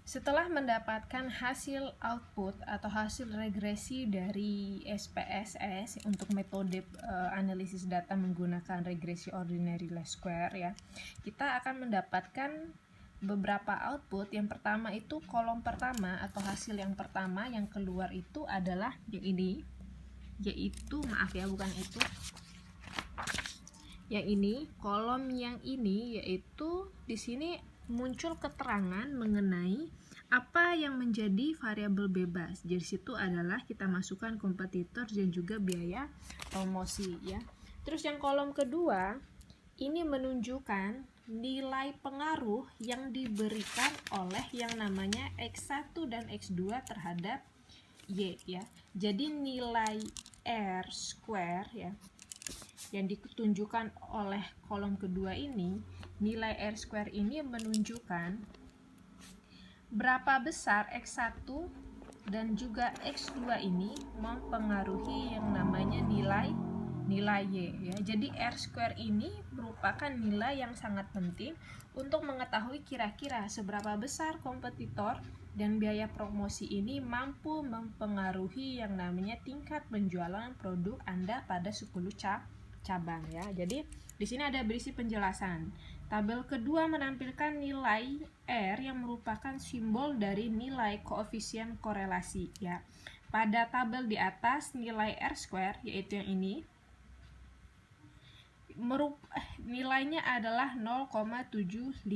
Setelah mendapatkan hasil output atau hasil regresi dari SPSS untuk metode analisis data menggunakan regresi ordinary least square ya, kita akan mendapatkan beberapa output. Yang pertama itu kolom pertama atau hasil yang pertama yang keluar itu adalah yang ini, yaitu yang ini, kolom yang ini, yaitu di sini muncul keterangan mengenai apa yang menjadi variabel bebas. Jadi situ adalah kita masukkan kompetitor dan juga biaya promosi ya. Terus yang kolom kedua ini menunjukkan nilai pengaruh yang diberikan oleh yang namanya X1 dan X2 terhadap Y ya. Jadi nilai R square ya yang ditunjukkan oleh kolom kedua ini, nilai R square ini menunjukkan berapa besar X1 dan juga X2 ini mempengaruhi yang namanya nilai Y ya. Jadi R square ini merupakan nilai yang sangat penting untuk mengetahui kira-kira seberapa besar kompetitor dan biaya promosi ini mampu mempengaruhi yang namanya tingkat penjualan produk Anda pada 10 cabang ya. Jadi di sini ada berisi penjelasan. Tabel kedua menampilkan nilai R yang merupakan simbol dari nilai koefisien korelasi ya. Pada tabel di atas nilai R square yaitu yang ini nilainya adalah 0,756.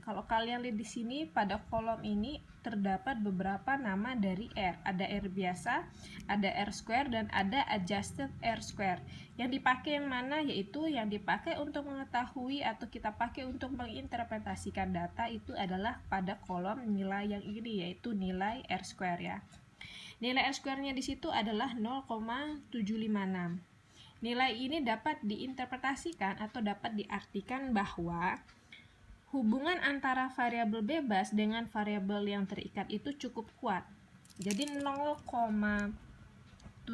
Kalau kalian lihat di sini pada kolom ini terdapat beberapa nama dari R. Ada R biasa, ada R square, dan ada adjusted R square. Yang dipakai yang mana? Yaitu yang dipakai untuk mengetahui atau kita pakai untuk menginterpretasikan data itu adalah pada kolom nilai yang ini, yaitu nilai R square ya. Nilai R square-nya di situ adalah 0,756. Nilai ini dapat diinterpretasikan atau dapat diartikan bahwa hubungan antara variabel bebas dengan variabel yang terikat itu cukup kuat. Jadi 0,756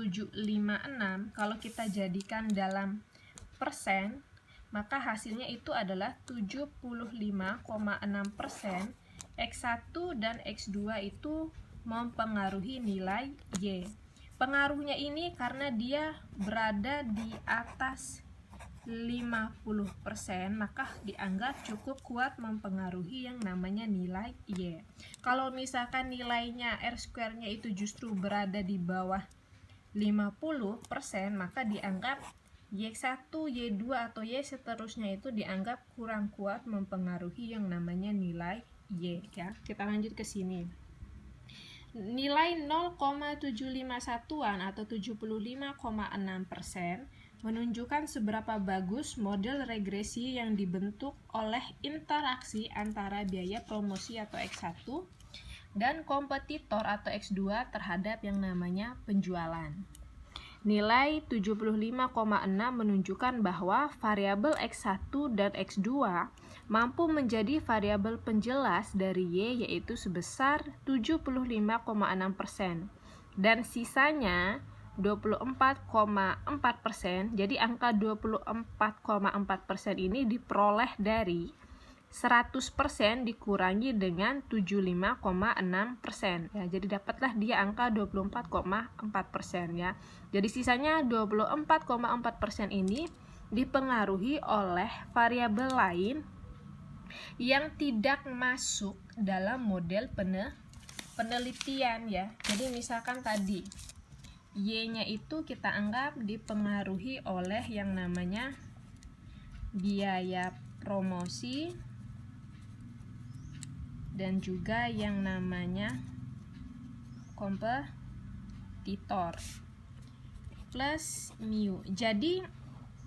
kalau kita jadikan dalam persen, maka hasilnya itu adalah 75,6%. X1 dan X2 itu mempengaruhi nilai Y. Pengaruhnya ini karena dia berada di atas 50%, maka dianggap cukup kuat mempengaruhi yang namanya nilai Y. Kalau misalkan nilainya R square-nya itu justru berada di bawah 50%, maka dianggap Y1, Y2 atau Y seterusnya itu dianggap kurang kuat mempengaruhi yang namanya nilai Y ya. Kita lanjut ke sini. Nilai 0,751-an atau 75,6% menunjukkan seberapa bagus model regresi yang dibentuk oleh interaksi antara biaya promosi atau X1 dan kompetitor atau X2 terhadap yang namanya penjualan. Nilai 75,6 menunjukkan bahwa variabel X1 dan X2 mampu menjadi variabel penjelas dari Y yaitu sebesar 75,6% dan sisanya 24,4%. Jadi angka 24,4% ini diperoleh dari 100% dikurangi dengan 75,6% ya. Jadi dapatlah dia angka 24,4% ya. Jadi sisanya 24,4% ini dipengaruhi oleh variabel lain yang tidak masuk dalam model penelitian ya. Jadi misalkan tadi Y-nya itu kita anggap dipengaruhi oleh yang namanya biaya promosi dan juga yang namanya kompetitor plus mu. Jadi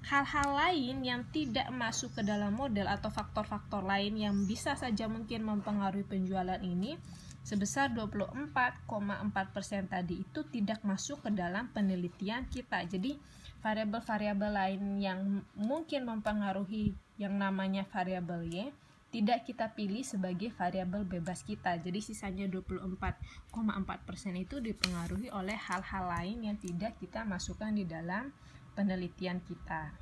hal-hal lain yang tidak masuk ke dalam model atau faktor-faktor lain yang bisa saja mungkin mempengaruhi penjualan ini sebesar 24,4% tadi itu tidak masuk ke dalam penelitian kita. Jadi variabel-variabel lain yang mungkin mempengaruhi yang namanya variabel Y tidak kita pilih sebagai variabel bebas kita. Jadi sisanya 24,4% itu dipengaruhi oleh hal-hal lain yang tidak kita masukkan di dalam penelitian kita.